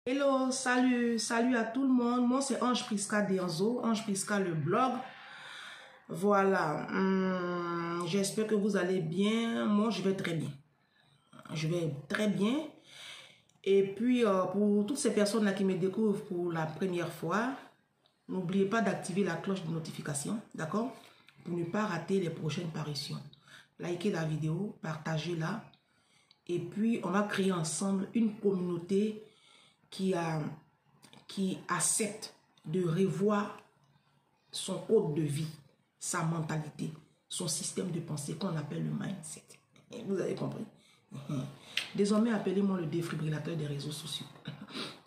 Hello, salut à tout le monde. Moi, c'est Ange Prisca Denzo, Ange Prisca le blog. Voilà. J'espère que vous allez bien. Moi, je vais très bien. Je vais très bien. Et puis, pour toutes ces personnes-là qui me découvrent pour la première fois, n'oubliez pas d'activer la cloche de notification, d'accord? Pour ne pas rater les prochaines parutions. Likez la vidéo, partagez-la. Et puis, on va créer ensemble une communauté qui accepte de revoir son code de vie, sa mentalité, son système de pensée qu'on appelle le mindset. Vous avez compris? Désormais, appelez-moi le défibrillateur des réseaux sociaux.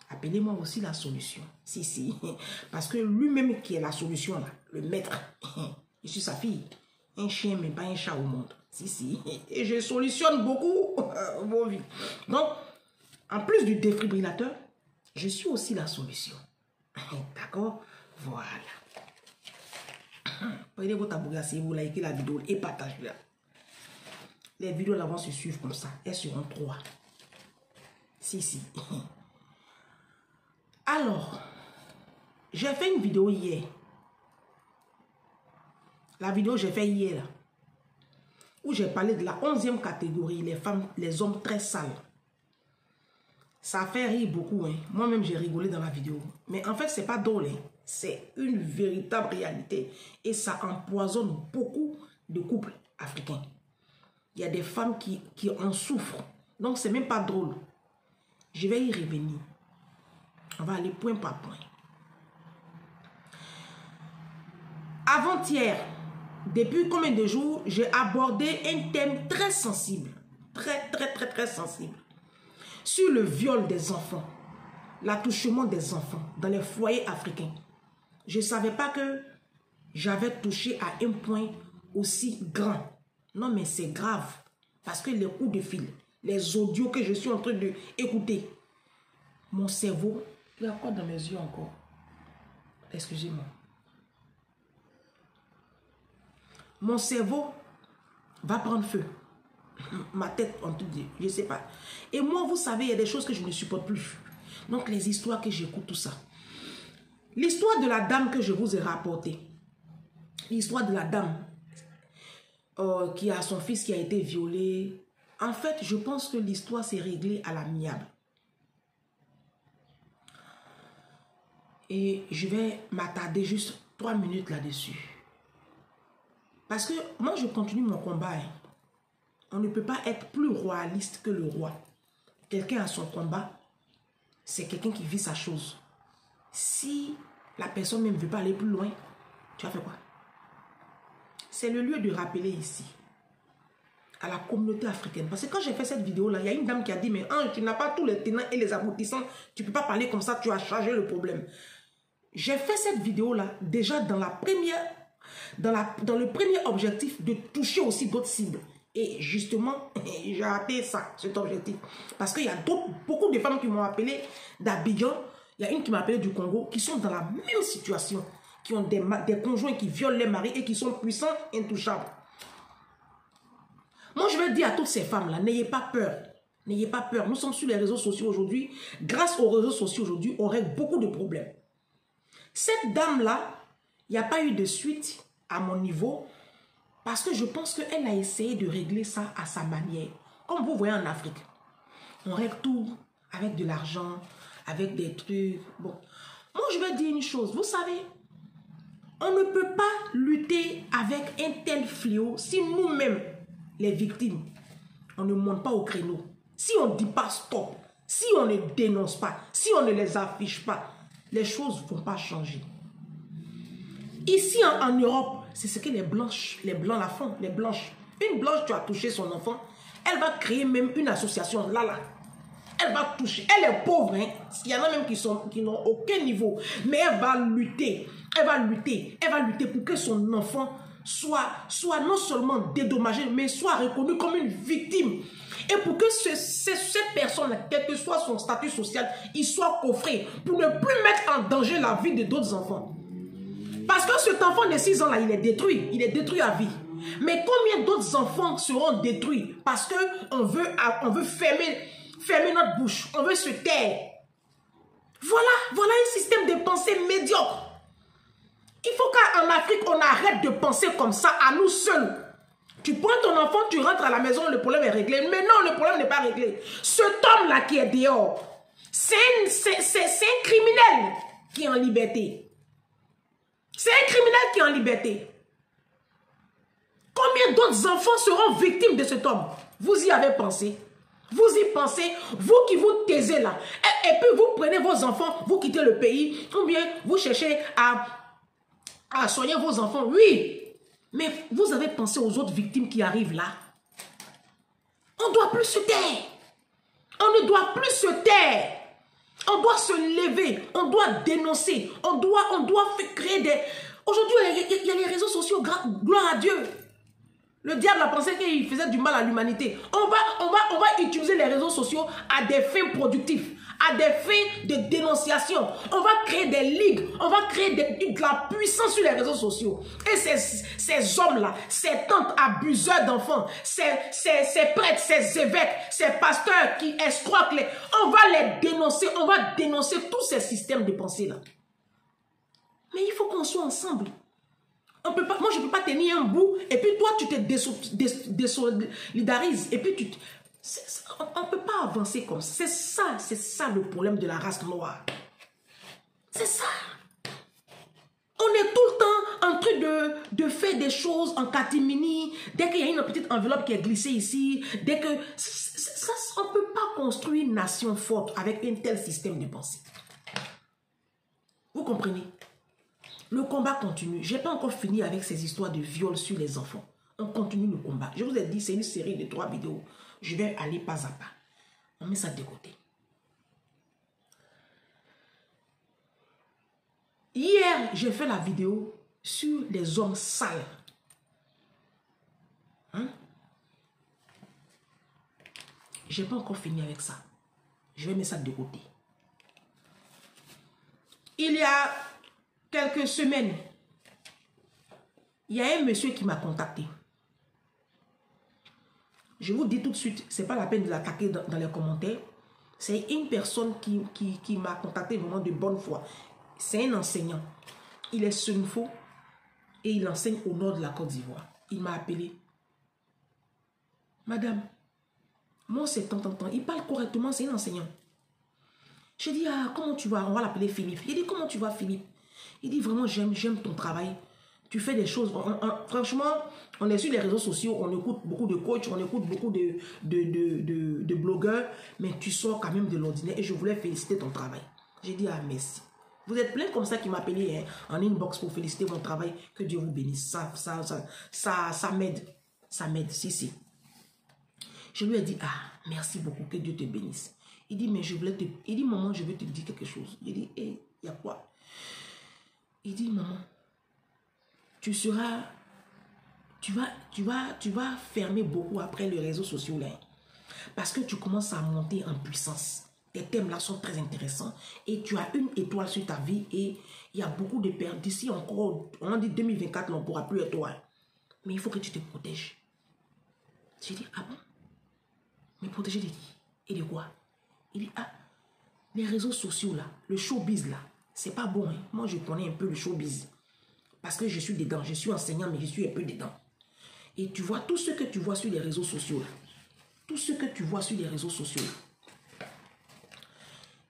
Appelez-moi aussi la solution. Si. Parce que lui-même qui est la solution, là, le maître, je suis sa fille. Un chien, mais pas un chat au monde. Si. Et je solutionne beaucoup vos vies. Donc, en plus du défibrillateur, je suis aussi la solution. D'accord? Voilà. Prenez votre abonnement si vous likez la vidéo et partagez-la. Les vidéos là vont se suivre comme ça. Elles seront 3. Si. Alors, j'ai fait une vidéo hier. La vidéo que j'ai fait hier là, où j'ai parlé de la 11e catégorie, les femmes, les hommes très sales. Ça fait rire beaucoup, hein. Moi-même, j'ai rigolé dans la vidéo. Mais en fait, c'est pas drôle, hein. C'est une véritable réalité. Et ça empoisonne beaucoup de couples africains. Il y a des femmes qui en souffrent. Donc, c'est même pas drôle. Je vais y revenir. On va aller point par point. Avant-hier, depuis combien de jours, j'ai abordé un thème très sensible. Très sensible. Sur le viol des enfants, l'attouchement des enfants dans les foyers africains. Je ne savais pas que j'avais touché à un point aussi grand. Non, mais c'est grave. Parce que les coups de fil, les audios que je suis en train d'écouter, mon cerveau, il y a quoi dans mes yeux encore? Excusez-moi. Mon cerveau va prendre feu. Ma tête, on te dit, je ne sais pas. Et moi, vous savez, il y a des choses que je ne supporte plus. Donc, les histoires que j'écoute, tout ça. L'histoire de la dame que je vous ai rapportée. L'histoire de la dame qui a son fils qui a été violé. En fait, je pense que l'histoire s'est réglée à l'amiable. Et je vais m'attarder juste 3 minutes là-dessus. Parce que moi, je continue mon combat. Hein. On ne peut pas être plus royaliste que le roi. Quelqu'un a son combat, c'est quelqu'un qui vit sa chose. Si la personne même ne veut pas aller plus loin, tu vas faire quoi? C'est le lieu de rappeler ici, à la communauté africaine. Parce que quand j'ai fait cette vidéo-là, il y a une dame qui a dit, mais Ange, tu n'as pas tous les tenants et les aboutissants, tu ne peux pas parler comme ça, tu as chargé le problème. J'ai fait cette vidéo-là déjà dans la première, dans le premier objectif de toucher aussi d'autres cibles. Et justement, j'ai raté ça, cet objectif. Parce qu'il y a beaucoup de femmes qui m'ont appelé d'Abidjan. Il y a une qui m'a appelé du Congo, qui sont dans la même situation. Qui ont des conjoints qui violent les maris et qui sont puissants, intouchables. Moi, je vais dire à toutes ces femmes-là, n'ayez pas peur. N'ayez pas peur. Nous sommes sur les réseaux sociaux aujourd'hui. Grâce aux réseaux sociaux aujourd'hui, on règle beaucoup de problèmes. Cette dame-là, il n'y a pas eu de suite à mon niveau. Parce que je pense qu'elle a essayé de régler ça à sa manière. Comme vous voyez en Afrique. On règle tout avec de l'argent, avec des trucs. Bon. Moi, je vais dire une chose. Vous savez, on ne peut pas lutter avec un tel fléau si nous-mêmes, les victimes, on ne monte pas au créneau. Si on ne dit pas stop, si on ne dénonce pas, si on ne les affiche pas, les choses ne vont pas changer. Ici en Europe, c'est ce que les Blancs la font, les Blanches. Une Blanche, tu as touché son enfant, elle va créer même une association, là. Elle va toucher, elle est pauvre, hein. Il y en a même qui n'ont aucun niveau, mais elle va lutter pour que son enfant soit non seulement dédommagé, mais soit reconnu comme une victime. Et pour que cette personne, quel que soit son statut social, il soit coffré pour ne plus mettre en danger la vie de d'autres enfants. Parce que cet enfant de 6 ans-là, il est détruit à vie. Mais combien d'autres enfants seront détruits parce qu'on veut fermer notre bouche, on veut se taire. pensée médiocre. Il faut qu'en Afrique, on arrête de penser comme ça à nous seuls. Tu prends ton enfant, tu rentres à la maison, le problème est réglé. Mais non, le problème n'est pas réglé. Cet homme-là qui est dehors, c'est un criminel qui est en liberté. C'est un criminel qui est en liberté. Combien d'autres enfants seront victimes de cet homme? Vous y avez pensé? Vous y pensez? Vous qui vous taisez là. Et puis vous prenez vos enfants, vous quittez le pays. Ou bien vous cherchez à soigner vos enfants. Oui. Mais vous avez pensé aux autres victimes qui arrivent là? On ne doit plus se taire. On ne doit plus se taire. On doit se lever. On doit dénoncer. On doit créer des... Aujourd'hui, il y a les réseaux sociaux. Gloire à Dieu. Le diable a pensé qu'il faisait du mal à l'humanité. On va utiliser les réseaux sociaux à des fins productives, à des fins de dénonciation. On va créer des ligues, on va créer de la puissance sur les réseaux sociaux. Et ces hommes-là, ces tantes abuseurs d'enfants, ces prêtres, ces évêques, ces pasteurs qui escroquent, on va les dénoncer, on va dénoncer tous ces systèmes de pensée-là. Mais il faut qu'on soit ensemble. On peut pas, moi, je ne peux pas tenir un bout et puis toi, tu te désolidarises. Et puis, on ne peut pas avancer comme ça. C'est ça le problème de la race noire. C'est ça. On est tout le temps en train de faire des choses en catimini. Dès qu'il y a une petite enveloppe qui est glissée ici, dès que... on ne peut pas construire une nation forte avec un tel système de pensée. Vous comprenez? Le combat continue. Je n'ai pas encore fini avec ces histoires de viol sur les enfants. On continue le combat. Je vous ai dit, c'est une série de 3 vidéos. Je vais aller pas à pas. On met ça de côté. Hier, j'ai fait la vidéo sur les hommes sales. Hein? Je n'ai pas encore fini avec ça. Je vais mettre ça de côté. Il y a quelques semaines, il y a un monsieur qui m'a contacté. Je vous dis tout de suite, ce n'est pas la peine de l'attaquer dans les commentaires. C'est une personne qui m'a contacté vraiment de bonne foi. C'est un enseignant. Il est Senufo et il enseigne au nord de la Côte d'Ivoire. Il m'a appelé. Madame, moi c'est tant. Il parle correctement, c'est un enseignant. J'ai dit, ah, comment tu vas? On va l'appeler Philippe. Il dit, comment tu vas, Philippe? Il dit, vraiment, j'aime ton travail. Tu fais des choses. Franchement, on est sur les réseaux sociaux, on écoute beaucoup de coachs, on écoute beaucoup de blogueurs, mais tu sors quand même de l'ordinaire et je voulais féliciter ton travail. J'ai dit, ah, merci. Vous êtes plein comme ça qui m'appelaient hein, en inbox pour féliciter mon travail. Que Dieu vous bénisse. Ça m'aide. Ça m'aide, si. Je lui ai dit, ah, merci beaucoup, que Dieu te bénisse. Il dit, mais je voulais te... Il dit, maman, je veux te dire quelque chose. Il dit, hé, il y a quoi? Il dit, maman, tu vas fermer beaucoup après les réseaux sociaux là. Parce que tu commences à monter en puissance. Tes thèmes là sont très intéressants. Et tu as une étoile sur ta vie. Et il y a beaucoup de pertes. D'ici encore, on dit 2024, on ne pourra plus être toi. Mais il faut que tu te protèges. J'ai dit, ah bon? Mais protéger de qui? Et de quoi? Il dit, ah, les réseaux sociaux là, le showbiz là, c'est pas bon. Hein? Moi, je connais un peu le showbiz. Parce que je suis dedans. Je suis enseignant, mais je suis un peu dedans. Et tu vois, tout ce que tu vois sur les réseaux sociaux là, tout ce que tu vois sur les réseaux sociaux là,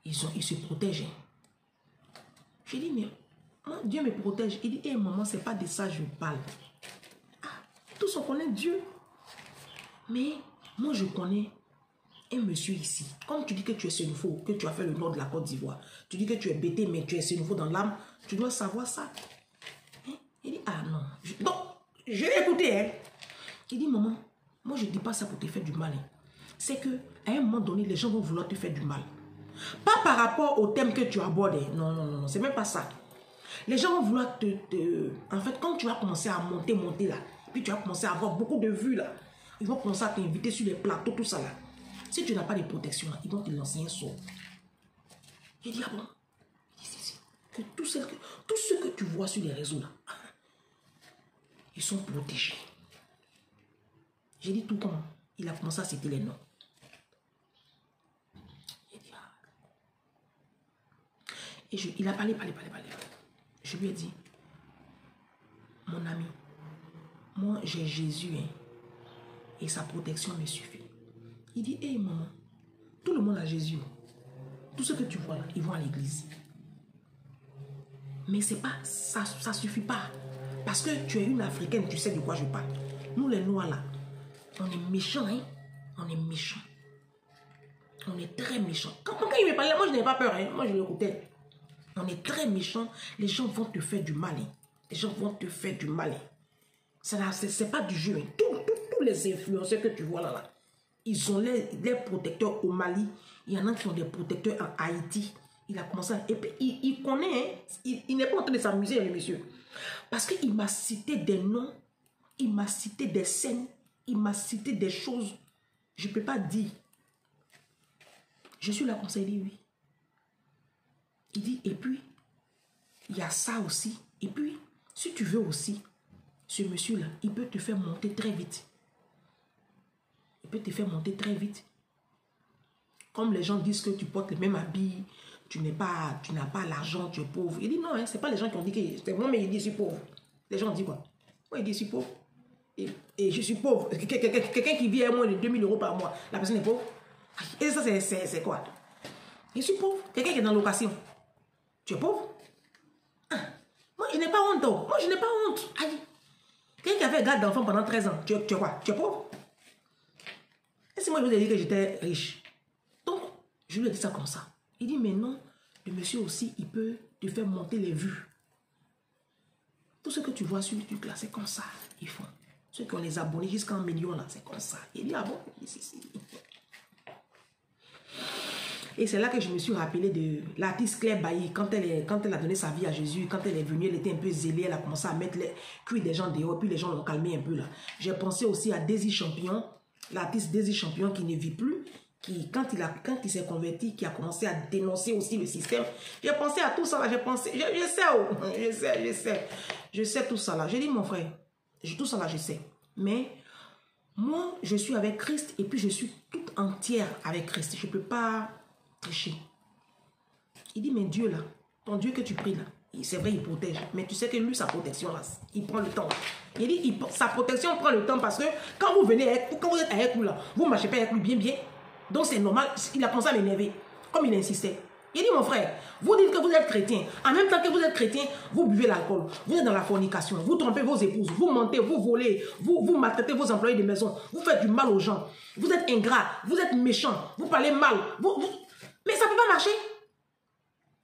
ils se protègent. Hein? J'ai dit, mais moi, Dieu me protège. Il dit, hé maman, c'est pas de ça que je parle. Ah, tous on connaît Dieu. Mais moi, je connais un monsieur ici. Comme tu dis que tu es Senufo, que tu as fait le nord de la Côte d'Ivoire, tu dis que tu es bêté, mais tu es Senufo dans l'âme, tu dois savoir ça. Hein? Il dit, ah non. Donc, je l'ai écouté. Hein? Il dit, maman, moi, je ne dis pas ça pour te faire du mal. Hein. C'est qu'à un moment donné, les gens vont vouloir te faire du mal. Pas par rapport au thème que tu abordes. Hein. Non, c'est même pas ça. Les gens vont vouloir En fait, quand tu vas commencer à monter là, puis tu vas commencer à avoir beaucoup de vues là, ils vont commencer à t'inviter sur les plateaux, tout ça là. Si tu n'as pas de protection, là, ils vont te lancer un sort. J'ai dit, ah bon? Que tout ce que tu vois sur les réseaux, là, ils sont protégés. J'ai dit tout comment? Il a commencé à citer les noms. J'ai dit, ah. Et il a parlé. Je lui ai dit, mon ami, moi j'ai Jésus, hein, et sa protection me suffit. Il dit, hé maman, tout le monde a Jésus. Tout ce que tu vois là, ils vont à l'église. Mais c'est pas, ça suffit pas. Parce que tu es une Africaine, tu sais de quoi je parle. Nous les Noirs là, on est méchants, hein. On est méchants. On est très méchants. Quand il me parlait, moi je n'avais pas peur, hein. Moi je l'écoutais. On est très méchants. Les gens vont te faire du mal, hein. Les gens vont te faire du mal, hein. C'est pas du jeu, hein. Tous les influenceurs que tu vois là, ils ont les protecteurs au Mali. Il y en a qui ont des protecteurs en Haïti. Il a commencé à... Et puis, il connaît, hein. Il n'est pas en train de s'amuser, le monsieur. Parce qu'il m'a cité des noms, il m'a cité des scènes, il m'a cité des choses. Je ne peux pas dire. Je suis là, conseiller, oui. Il dit, et puis, il y a ça aussi. Et puis, si tu veux aussi, ce monsieur-là, il peut te faire monter très vite. Il peut te faire monter très vite. Comme les gens disent que tu portes les mêmes habits, tu n'as pas l'argent, tu es pauvre. Il dit non, hein, ce n'est pas les gens qui ont dit que c'est moi, mais il dit je suis pauvre. Les gens disent quoi? Moi, il dit je suis pauvre. Et je suis pauvre. Quelqu'un qui vit à moins de 2000 € par mois, la personne est pauvre. Et ça, c'est quoi? Je suis pauvre. Quelqu'un qui est dans la location, tu es pauvre? Ah, moi, je n'ai pas honte. Moi, je n'ai pas honte. Quelqu'un qui a fait garde d'enfant pendant 13 ans, tu es quoi? Tu es pauvre? Et si moi, je vous ai dit que j'étais riche? Donc, je lui ai dit ça comme ça. Il dit, mais non, le monsieur aussi, il peut te faire monter les vues. Tout ce que tu vois sur YouTube, là, c'est comme ça. Ils font. Ceux qui ont les abonnés jusqu'à 1 million, là, c'est comme ça. Il dit, ah bon? Si. Et c'est là que je me suis rappelé de l'artiste Claire Bailly. Quand elle a donné sa vie à Jésus, quand elle est venue, elle était un peu zélée. Elle a commencé à mettre les cuits des gens dehors. Puis les gens l'ont calmé un peu, là. J'ai pensé aussi à Daisy Champion, l'artiste Daisy Champion qui ne vit plus. Quand il s'est converti, qui a commencé à dénoncer aussi le système. J'ai pensé à tout ça là, je sais tout ça là. J'ai dit mon frère, tout ça là je sais. Mais moi je suis avec Christ et puis je suis toute entière avec Christ. Je ne peux pas tricher. Il dit mais Dieu là, ton Dieu que tu pries là, c'est vrai il protège. Mais tu sais que lui sa protection là, il prend le temps. Il dit sa protection prend le temps parce que quand vous venez, quand vous êtes avec lui là, vous ne marchez pas avec lui bien. Donc c'est normal, il a commencé à m'énerver, comme il insistait. Il dit, mon frère, vous dites que vous êtes chrétien. En même temps que vous êtes chrétien, vous buvez l'alcool. Vous êtes dans la fornication. Vous trompez vos épouses. Vous mentez, vous volez. Vous maltraitez vos employés de maison. Vous faites du mal aux gens. Vous êtes ingrat. Vous êtes méchant. Vous parlez mal. Mais ça ne peut pas marcher.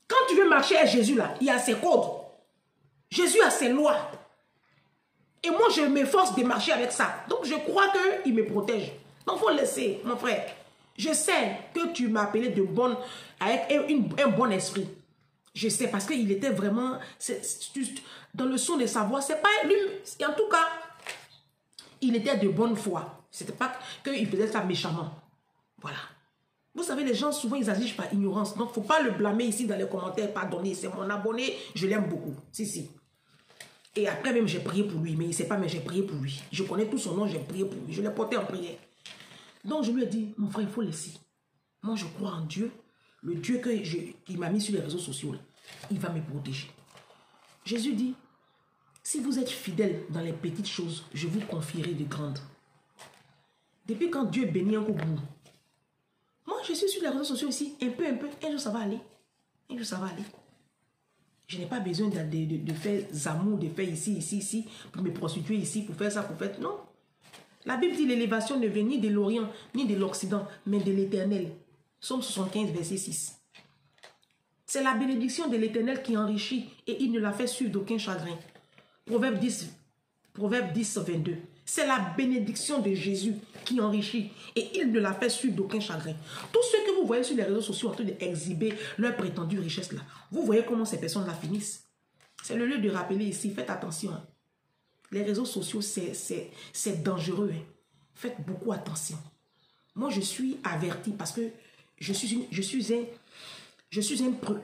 Quand tu veux marcher avec Jésus, là, il y a ses codes. Jésus a ses lois. Et moi, je m'efforce de marcher avec ça. Donc, je crois qu'il me protège. Donc, il faut laisser, mon frère. Je sais que tu m'as appelé de bonne, avec un bon esprit. Je sais, parce qu'il était vraiment, dans le son de sa voix, c'est pas lui, en tout cas, il était de bonne foi. C'était pas qu'il faisait ça méchamment. Voilà. Vous savez, les gens, souvent, ils agissent par ignorance. Donc, il ne faut pas le blâmer ici dans les commentaires. Pardonnez, c'est mon abonné, je l'aime beaucoup. Si. Et après, même, j'ai prié pour lui. Mais il ne sait pas, mais j'ai prié pour lui. Je connais tout son nom, j'ai prié pour lui. Je l'ai porté en prière. Donc, je lui ai dit, mon frère, il faut laisser. Moi, je crois en Dieu. Le Dieu qu'il m'a mis sur les réseaux sociaux, là, il va me protéger. Jésus dit, si vous êtes fidèles dans les petites choses, je vous confierai de grandes. Depuis quand Dieu bénit un coup, moi, je suis sur les réseaux sociaux ici, un peu. Un jour, ça va aller. Je n'ai pas besoin de faire zamour, de faire ici, pour me prostituer ici, pour faire ça, pour faire... Non. La Bible dit l'élévation ne vient ni de l'Orient, ni de l'Occident, mais de l'Éternel. Psaume 75, verset 6. C'est la bénédiction de l'Éternel qui enrichit et il ne la fait suivre d'aucun chagrin. Proverbe 10, 22. C'est la bénédiction de Jésus qui enrichit et il ne la fait suivre d'aucun chagrin. Tous ceux que vous voyez sur les réseaux sociaux en train d'exhiber leur prétendue richesse là, vous voyez comment ces personnes-là finissent. C'est le lieu de rappeler ici, faites attention. Les réseaux sociaux, c'est dangereux. Hein. Faites beaucoup attention. Moi, je suis averti parce que je suis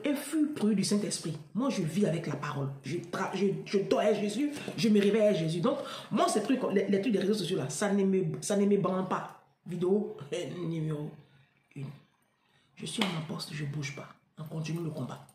un fruit du Saint-Esprit. Moi, je vis avec la parole. Je dors avec Jésus, je me réveille avec Jésus. Donc, moi, ces trucs, les trucs des réseaux sociaux, là, ça ne me branle pas. Vidéo numéro 1. Je suis en poste, je ne bouge pas. On continue le combat.